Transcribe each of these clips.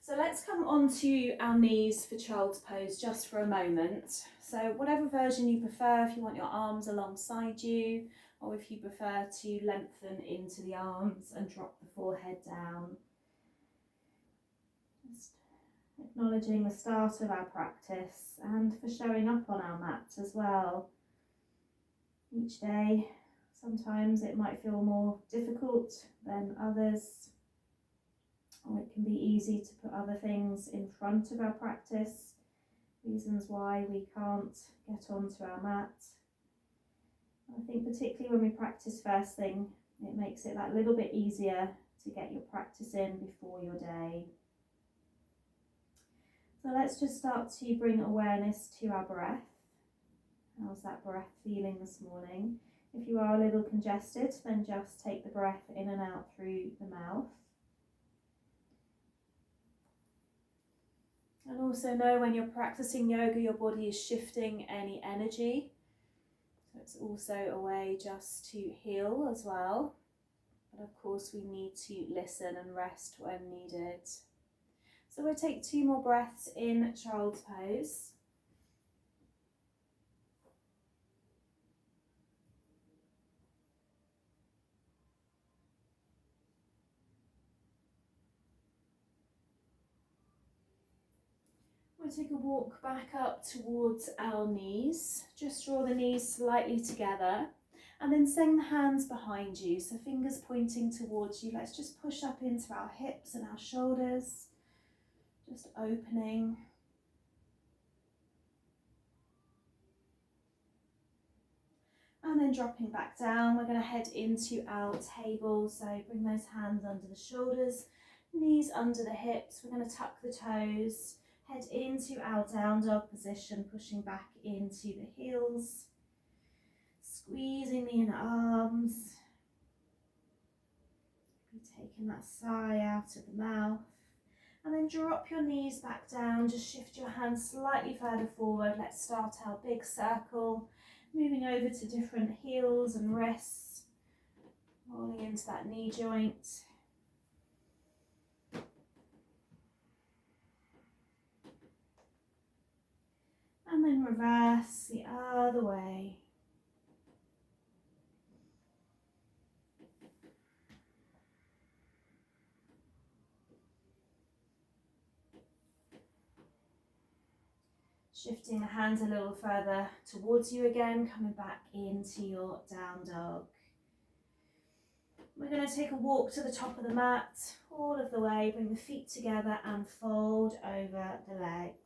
So let's come onto our knees for child's pose just for a moment. So whatever version you prefer, if you want your arms alongside you, or if you prefer to lengthen into the arms and drop the forehead down. Just acknowledging the start of our practice and for showing up on our mat as well. Each day, sometimes it might feel more difficult than others. Or it can be easy to put other things in front of our practice, reasons why we can't get onto our mat. I think particularly when we practice first thing, it makes it that little bit easier to get your practice in before your day. So let's just start to bring awareness to our breath. How's that breath feeling this morning? If you are a little congested, then just take the breath in and out through the mouth. And also know when you're practicing yoga, your body is shifting any energy. So it's also a way just to heal as well. But of course we need to listen and rest when needed. So we'll take 2 more breaths in child's pose. We'll take a walk back up towards our knees. Just draw the knees slightly together and then send the hands behind you. So fingers pointing towards you. Let's just push up into our hips and our shoulders. Just opening. And then dropping back down. We're going to head into our table. So bring those hands under the shoulders, knees under the hips. We're going to tuck the toes. Head into our down dog position, pushing back into the heels, squeezing the inner arms, taking that sigh out of the mouth, and then drop your knees back down, just shift your hands slightly further forward. Let's start our big circle, moving over to different heels and wrists, rolling into that knee joint. And then reverse the other way. Shifting the hands a little further towards you again, coming back into your down dog. We're going to take a walk to the top of the mat, all of the way, bring the feet together and fold over the legs.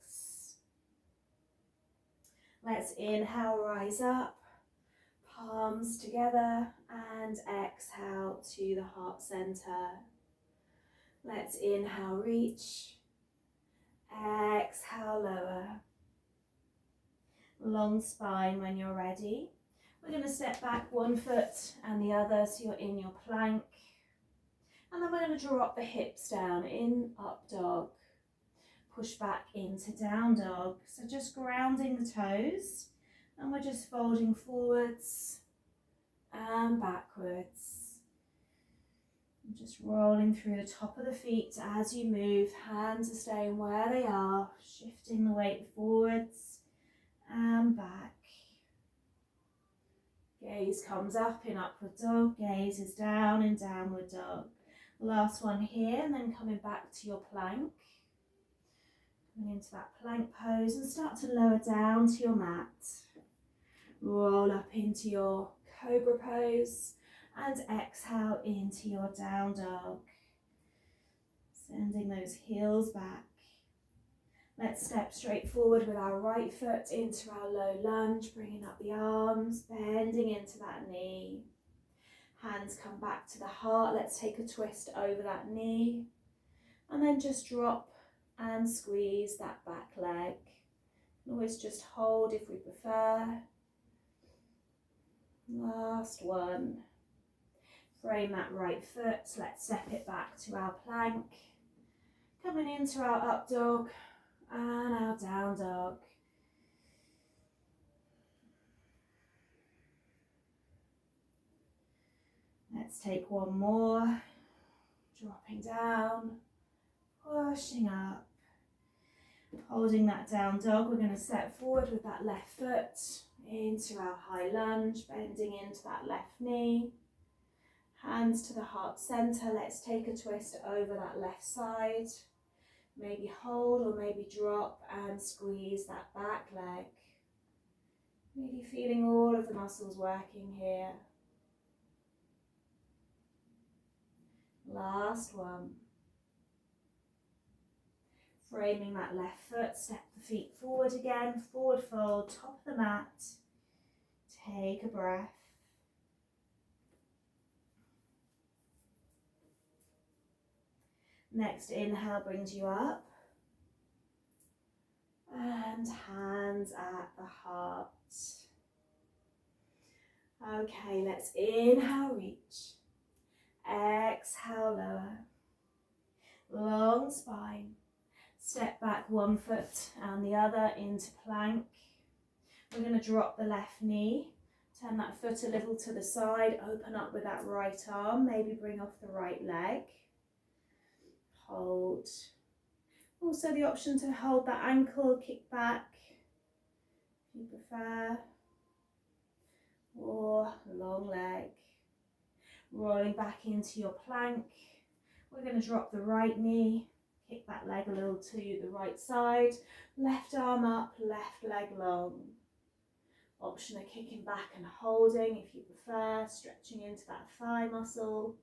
Let's inhale, rise up, palms together, and exhale to the heart center. Let's inhale, reach, exhale, lower. Long spine when you're ready. We're going to step back 1 foot and the other so you're in your plank. And then we're going to drop the hips down in up dog. Push back into down dog. So just grounding the toes, and we're just folding forwards and backwards. And just rolling through the top of the feet as you move. Hands are staying where they are, shifting the weight forwards and back. Gaze comes up in upward dog, gaze is down in downward dog. Last one here, and then coming back to your plank. Coming into that plank pose and start to lower down to your mat. Roll up into your cobra pose and exhale into your down dog. Sending those heels back. Let's step straight forward with our right foot into our low lunge, bringing up the arms, bending into that knee. Hands come back to the heart. Let's take a twist over that knee. And then just drop and squeeze that back leg. You can always just hold if we prefer. Last one. Frame that right foot. Let's step it back to our plank. Coming into our up dog and our down dog. Let's take one more. Dropping down, pushing up. Holding that down dog, we're going to step forward with that left foot into our high lunge, bending into that left knee. Hands to the heart center. Let's take a twist over that left side. Maybe hold or maybe drop and squeeze that back leg. Really feeling all of the muscles working here. Last one. Framing that left foot, step the feet forward again, forward fold, top of the mat. Take a breath. Next inhale brings you up. And hands at the heart. Okay, let's inhale, reach. Exhale, lower. Long spine. Step back one foot and the other into plank. We're going to drop the left knee. Turn that foot a little to the side. Open up with that right arm. Maybe bring off the right leg. Hold. Also the option to hold that ankle, kick back if you prefer. Or long leg. Rolling back into your plank. We're going to drop the right knee. Kick that leg a little to the right side. Left arm up, left leg long. Option of kicking back and holding if you prefer, stretching into that thigh muscle,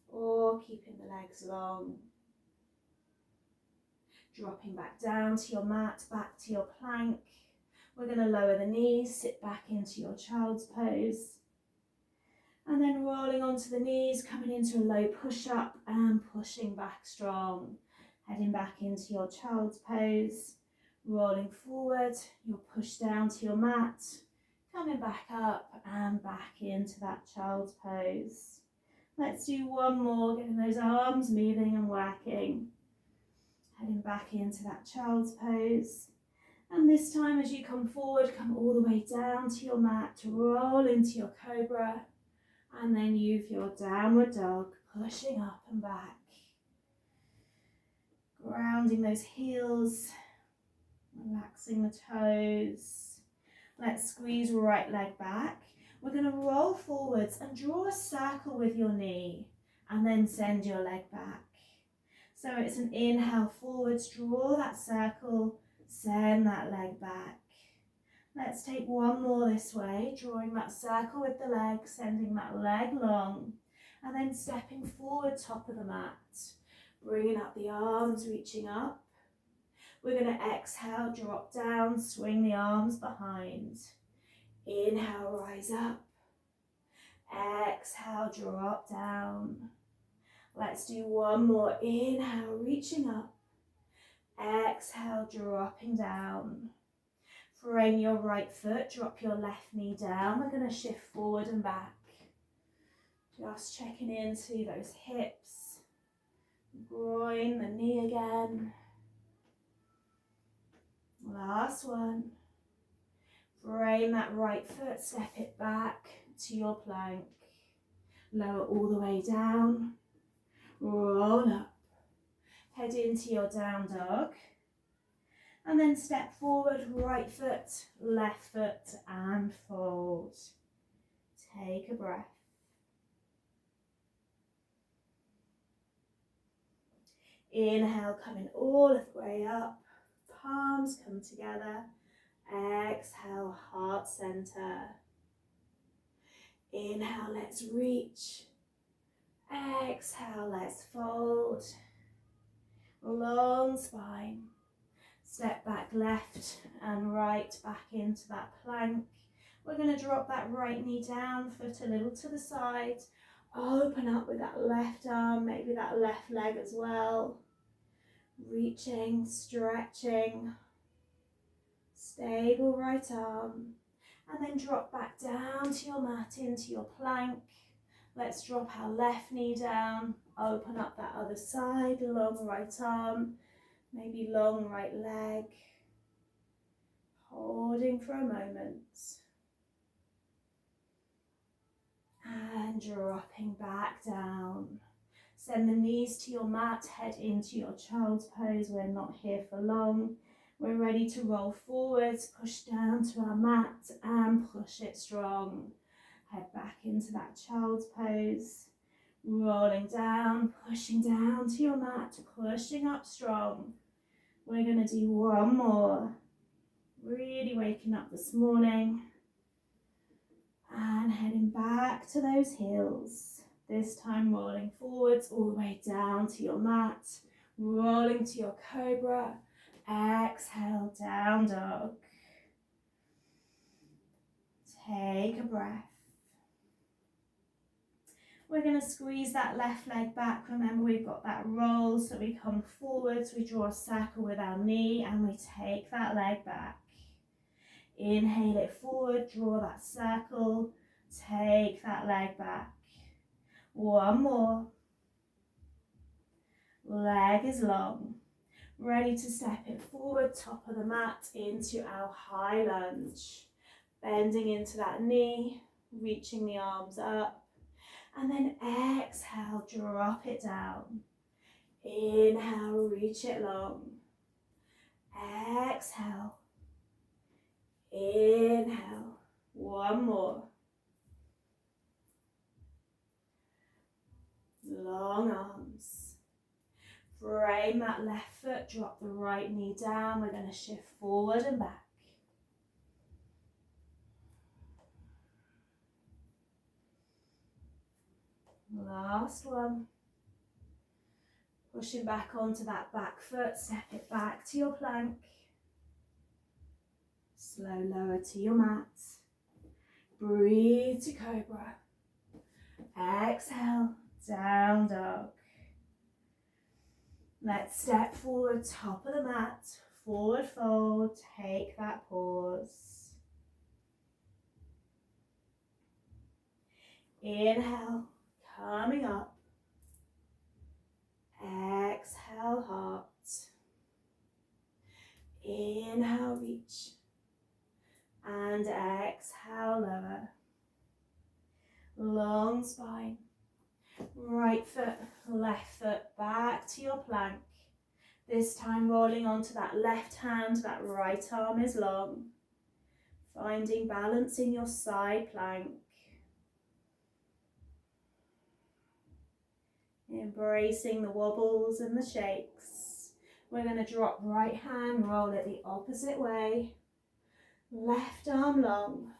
or keeping the legs long. Dropping back down to your mat, back to your plank. We're going to lower the knees, sit back into your child's pose. And then rolling onto the knees, coming into a low push-up and pushing back strong. Heading back into your child's pose, rolling forward, you'll push down to your mat, coming back up and back into that child's pose. Let's do one more, getting those arms moving and working. Heading back into that child's pose. And this time as you come forward, come all the way down to your mat, roll into your cobra, and then use your downward dog, pushing up and back. Grounding those heels, relaxing the toes. Let's squeeze right leg back. We're going to roll forwards and draw a circle with your knee and then send your leg back. So it's an inhale forwards, draw that circle, send that leg back. Let's take one more this way, drawing that circle with the leg, sending that leg long, and then stepping forward top of the mat. Bringing up the arms, reaching up. We're going to exhale, drop down, swing the arms behind. Inhale, rise up. Exhale, drop down. Let's do one more. Inhale, reaching up. Exhale, dropping down. Frame your right foot, drop your left knee down. We're going to shift forward and back. Just checking into those hips. Groin, the knee again. Last one. Frame that right foot, step it back to your plank. Lower all the way down. Roll up. Head into your down dog. And then step forward, right foot, left foot, and fold. Take a breath. Inhale, coming all the way up. Palms come together. Exhale, heart center. Inhale, let's reach. Exhale, let's fold. Long spine. Step back left and right back into that plank. We're going to drop that right knee down, foot a little to the side. Open up with that left arm, maybe that left leg as well. Reaching, stretching. Stable right arm. And then drop back down to your mat, into your plank. Let's drop our left knee down. Open up that other side, long right arm. Maybe long right leg. Holding for a moment. And dropping back down. Send the knees to your mat, head into your child's pose. We're not here for long. We're ready to roll forwards, push down to our mat and push it strong. Head back into that child's pose. Rolling down, pushing down to your mat, pushing up strong. We're going to do one more. Really waking up this morning. And heading back to those heels. This time rolling forwards all the way down to your mat. Rolling to your cobra. Exhale, down dog. Take a breath. We're going to squeeze that left leg back. Remember, we've got that roll, so we come forwards, we draw a circle with our knee, and we take that leg back. Inhale it forward, draw that circle, take that leg back. One more. Leg is long. Ready to step it forward, top of the mat, into our high lunge. Bending into that knee, reaching the arms up. And then exhale, drop it down. Inhale, reach it long. Exhale. Inhale. One more. Long arms. Frame that left foot, drop the right knee down. We're going to shift forward and back. Last one. Pushing back onto that back foot, step it back to your plank. Slow lower to your mat. Breathe to cobra. Exhale, down dog. Let's step forward, top of the mat, forward fold, take that pause. Inhale, coming up. Exhale, heart. Inhale, reach. And exhale, lower. Long spine. Right foot, left foot, back to your plank. This time rolling onto that left hand, that right arm is long. Finding balance in your side plank. Embracing the wobbles and the shakes. We're going to drop right hand, roll it the opposite way. Left arm long.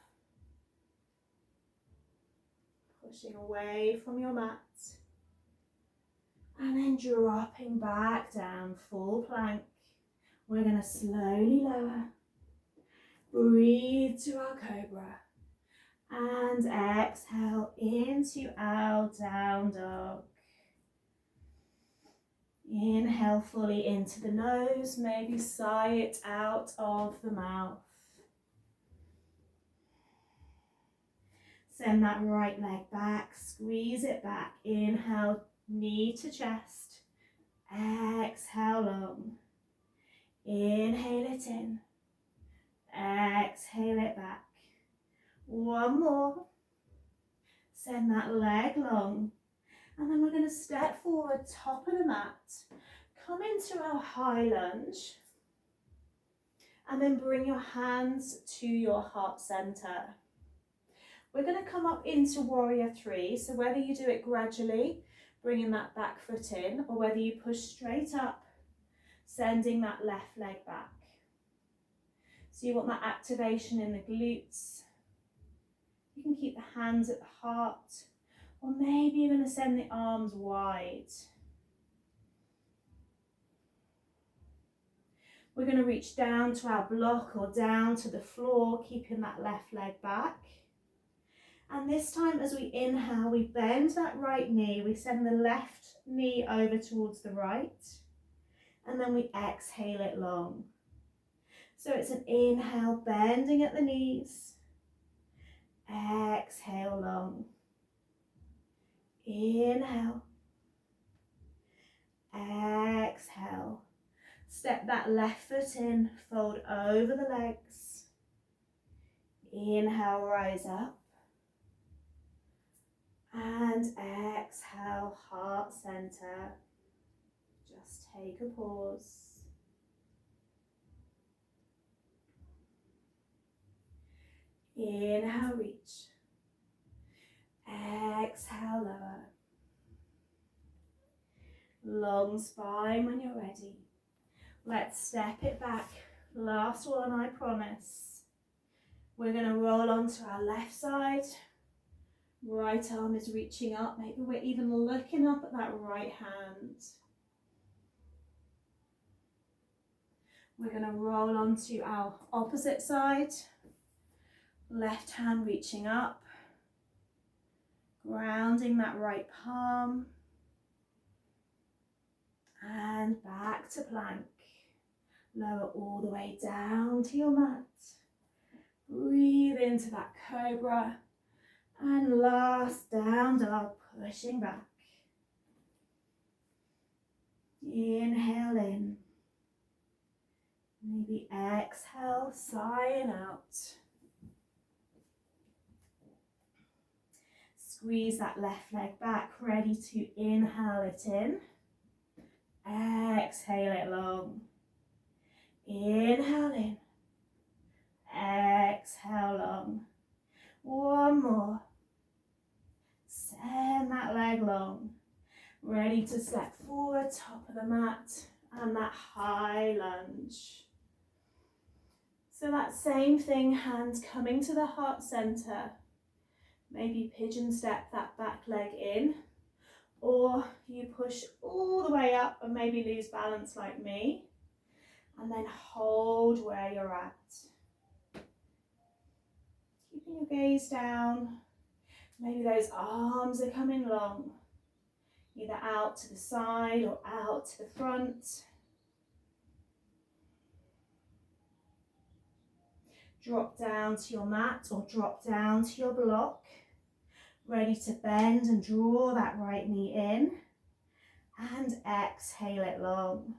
Pushing away from your mat. And then dropping back down, full plank. We're going to slowly lower. Breathe to our cobra. And exhale into our down dog. Inhale fully into the nose, maybe sigh it out of the mouth. Send that right leg back, squeeze it back. Inhale, knee to chest. Exhale long. Inhale it in. Exhale it back. One more. Send that leg long. And then we're going to step forward, top of the mat. Come into our high lunge. And then bring your hands to your heart center. We're going to come up into warrior three. So whether you do it gradually, bringing that back foot in, or whether you push straight up, sending that left leg back. So you want that activation in the glutes. You can keep the hands at the heart. Or maybe you're going to send the arms wide. We're going to reach down to our block or down to the floor, keeping that left leg back. And this time as we inhale, we bend that right knee. We send the left knee over towards the right. And then we exhale it long. So it's an inhale, bending at the knees. Exhale long. Inhale, exhale. Step that left foot in, fold over the legs. Inhale, rise up. And exhale, heart center. Just take a pause. Inhale, reach. Exhale, lower. Long spine when you're ready. Let's step it back. Last one, I promise. We're going to roll onto our left side. Right arm is reaching up. Maybe we're even looking up at that right hand. We're going to roll onto our opposite side. Left hand reaching up. Grounding that right palm. And back to plank. Lower all the way down to your mat. Breathe into that cobra. And last down dog, pushing back. Inhale in. Maybe exhale, sighing out. Squeeze that left leg back, ready to inhale it in. Exhale it long. Inhale in. Exhale long. One more. Send that leg long. Ready to step forward, top of the mat, and that high lunge. So that same thing, hands coming to the heart center. Maybe pigeon step that back leg in, or you push all the way up and maybe lose balance like me, and then hold where you're at. Keeping your gaze down. Maybe those arms are coming long, either out to the side or out to the front. Drop down to your mat or drop down to your block. Ready to bend and draw that right knee in. And exhale it long.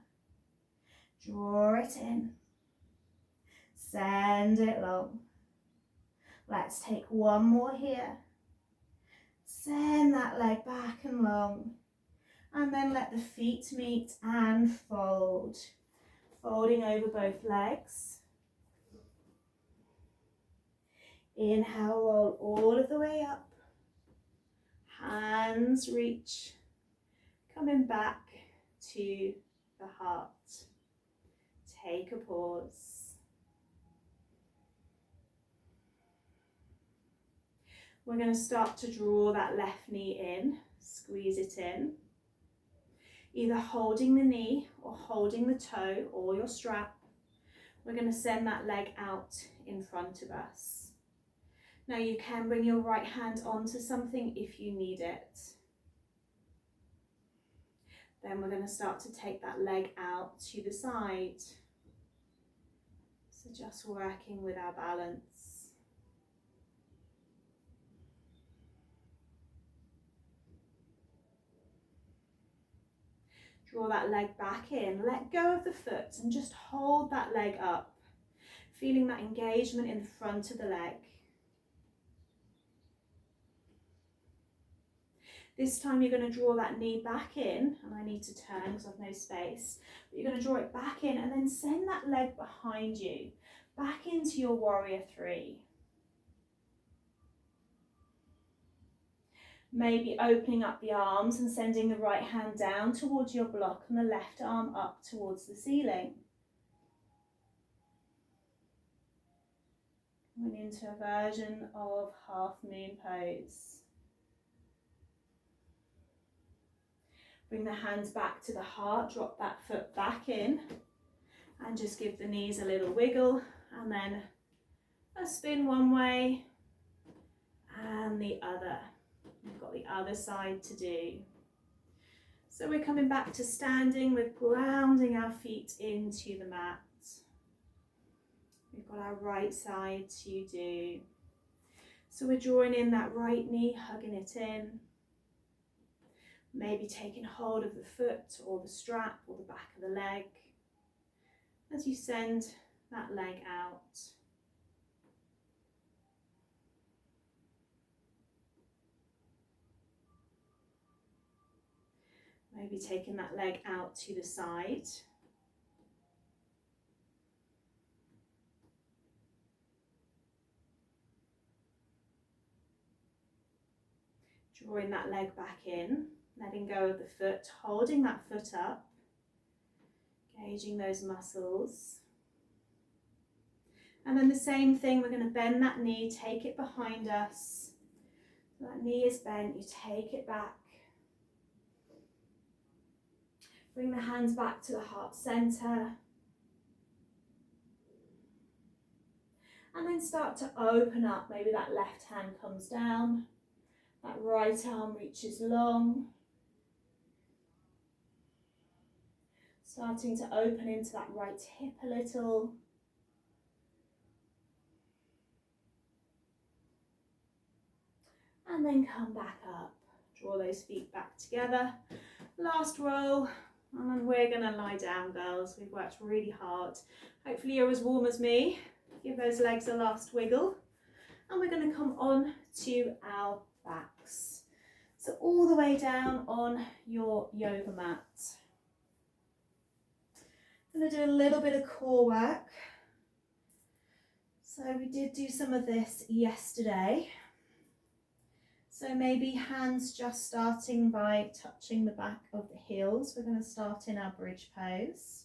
Draw it in. Send it long. Let's take one more here. Send that leg back and long. And then let the feet meet and fold. Folding over both legs. Inhale, roll all of the way up. Hands reach. Coming back to the heart. Take a pause. We're going to start to draw that left knee in. Squeeze it in. Either holding the knee or holding the toe or your strap. We're going to send that leg out in front of us. Now you can bring your right hand onto something if you need it. Then we're going to start to take that leg out to the side. So just working with our balance. Draw that leg back in, let go of the foot and just hold that leg up. Feeling that engagement in the front of the leg. This time you're going to draw that knee back in, and I need to turn because I've no space. But you're going to draw it back in and then send that leg behind you, back into your warrior three. Maybe opening up the arms and sending the right hand down towards your block and the left arm up towards the ceiling. Going into a version of half moon pose. Bring the hands back to the heart, drop that foot back in and just give the knees a little wiggle and then a spin one way and the other. We've got the other side to do. So we're coming back to standing with grounding our feet into the mat. We've got our right side to do. So we're drawing in that right knee, hugging it in. Maybe taking hold of the foot or the strap or the back of the leg as you send that leg out. Maybe taking that leg out to the side. Drawing that leg back in, letting go of the foot, holding that foot up, engaging those muscles. And then the same thing, we're going to bend that knee, take it behind us. So that knee is bent, you take it back. Bring the hands back to the heart center. And then start to open up. Maybe that left hand comes down. That right arm reaches long. Starting to open into that right hip a little. And then come back up. Draw those feet back together. Last roll. And then we're going to lie down, girls. We've worked really hard. Hopefully you're as warm as me. Give those legs a last wiggle. And we're going to come on to our backs. So all the way down on your yoga mat. I'm going to do a little bit of core work. So we did do some of this yesterday. So maybe hands just starting by touching the back of the heels. We're going to start in our bridge pose.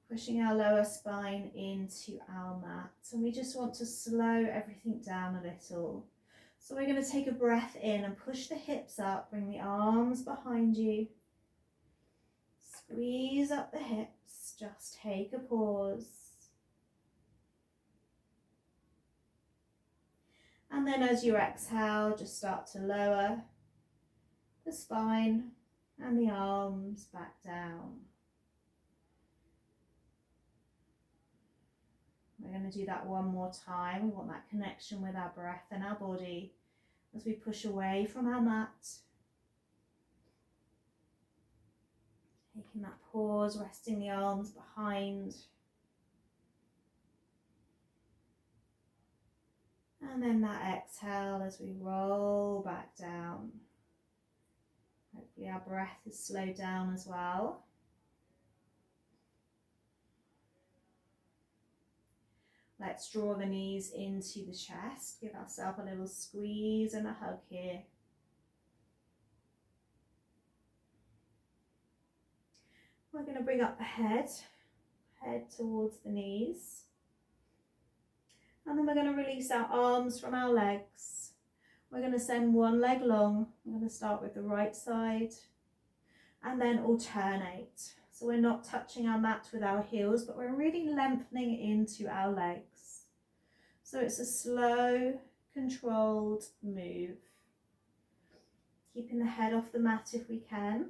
Pushing our lower spine into our mat. And we just want to slow everything down a little. So we're going to take a breath in and push the hips up. Bring the arms behind you. Squeeze up the hips. Just take a pause. And then as you exhale, just start to lower the spine and the arms back down. We're going to do that one more time. We want that connection with our breath and our body as we push away from our mat. Taking that pause, resting the arms behind. And then that exhale as we roll back down. Hopefully our breath is slowed down as well. Let's draw the knees into the chest. Give ourselves a little squeeze and a hug here. We're going to bring up the head towards the knees. And then we're going to release our arms from our legs. We're going to send one leg long. I'm going to start with the right side and then alternate. So we're not touching our mat with our heels, but we're really lengthening into our legs. So it's a slow, controlled move. Keeping the head off the mat if we can.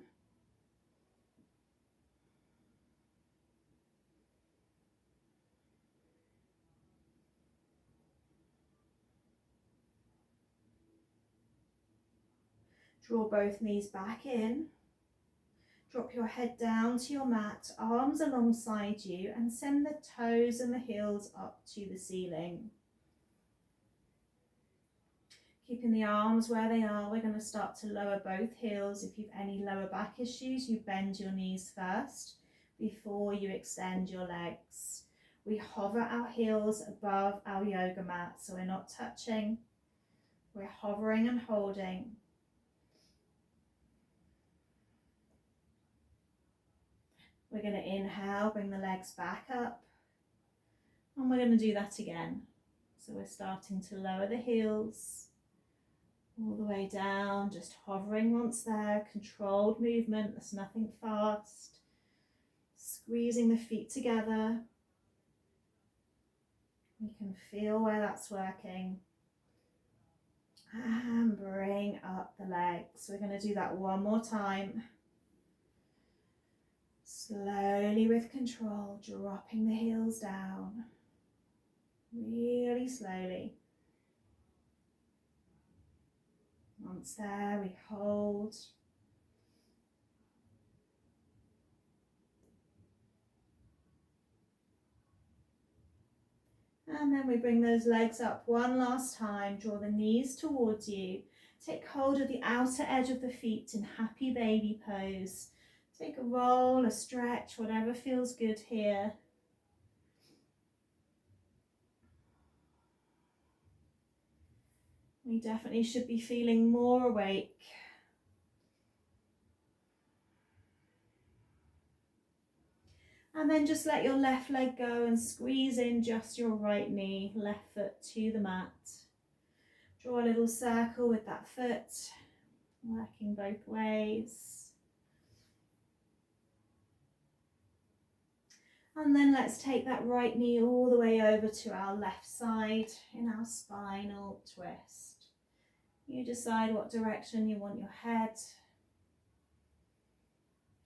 Draw both knees back in. Drop your head down to your mat, arms alongside you, and send the toes and the heels up to the ceiling. Keeping the arms where they are, we're going to start to lower both heels. If you've any lower back issues, you bend your knees first before you extend your legs. We hover our heels above our yoga mat, so we're not touching. We're hovering and holding. We're going to inhale, bring the legs back up, and we're going to do that again. So we're starting to lower the heels all the way down, just hovering once there, controlled movement, there's nothing fast. Squeezing the feet together. You can feel where that's working. And bring up the legs. We're going to do that one more time. Slowly with control, dropping the heels down. Really slowly. Once there, we hold. And then we bring those legs up one last time. Draw the knees towards you Take hold of the outer edge of the feet in happy baby pose. Take a roll, a stretch, whatever feels good here. We definitely should be feeling more awake. And then just let your left leg go and squeeze in just your right knee, left foot to the mat. Draw a little circle with that foot, working both ways. And then let's take that right knee all the way over to our left side in our spinal twist. You decide what direction you want your head.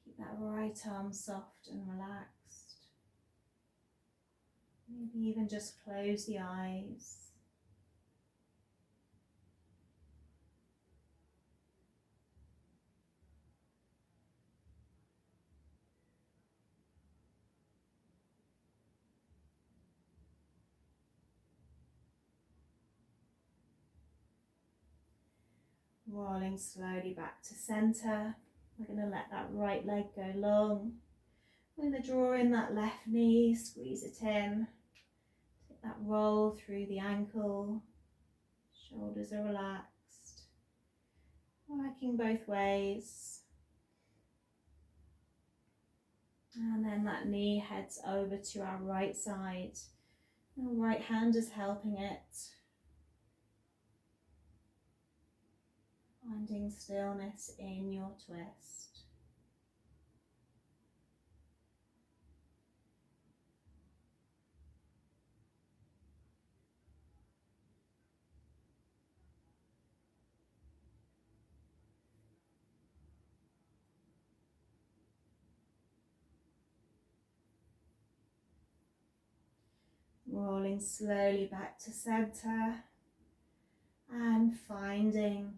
Keep that right arm soft and relaxed. Maybe even just close the eyes. Rolling slowly back to center. We're going to let that right leg go long. We're going to draw in that left knee, squeeze it in. Take that roll through the ankle. Shoulders are relaxed. Working both ways. And then that knee heads over to our right side. The right hand is helping it. Finding stillness in your twist. Rolling slowly back to center and finding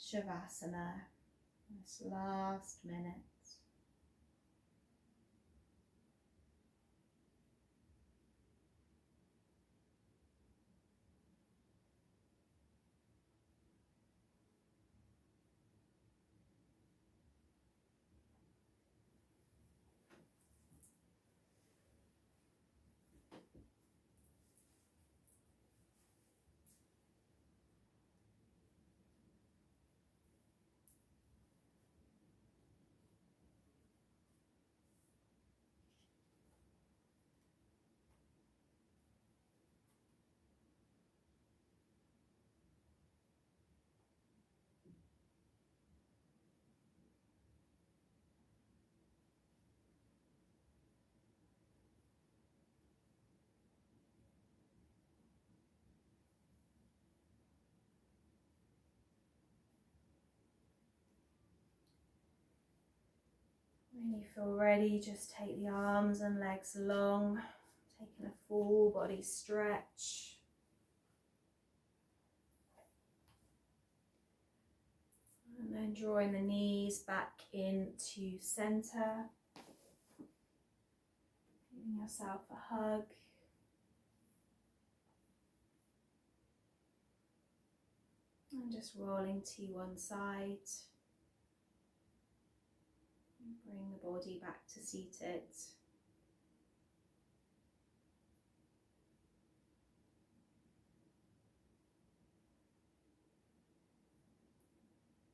Shavasana this last minute. When you feel ready, just take the arms and legs long, taking a full body stretch. And then drawing the knees back into center. Giving yourself a hug. And just rolling to one side. Bring the body back to seated.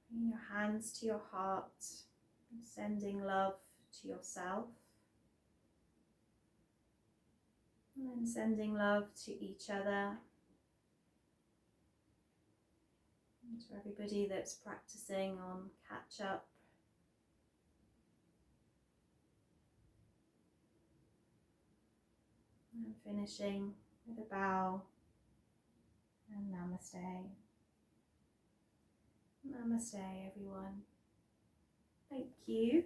Bring your hands to your heart, sending love to yourself. And then sending love to each other. And to everybody that's practicing on catch up. And finishing with a bow and namaste. Namaste, everyone. Thank you.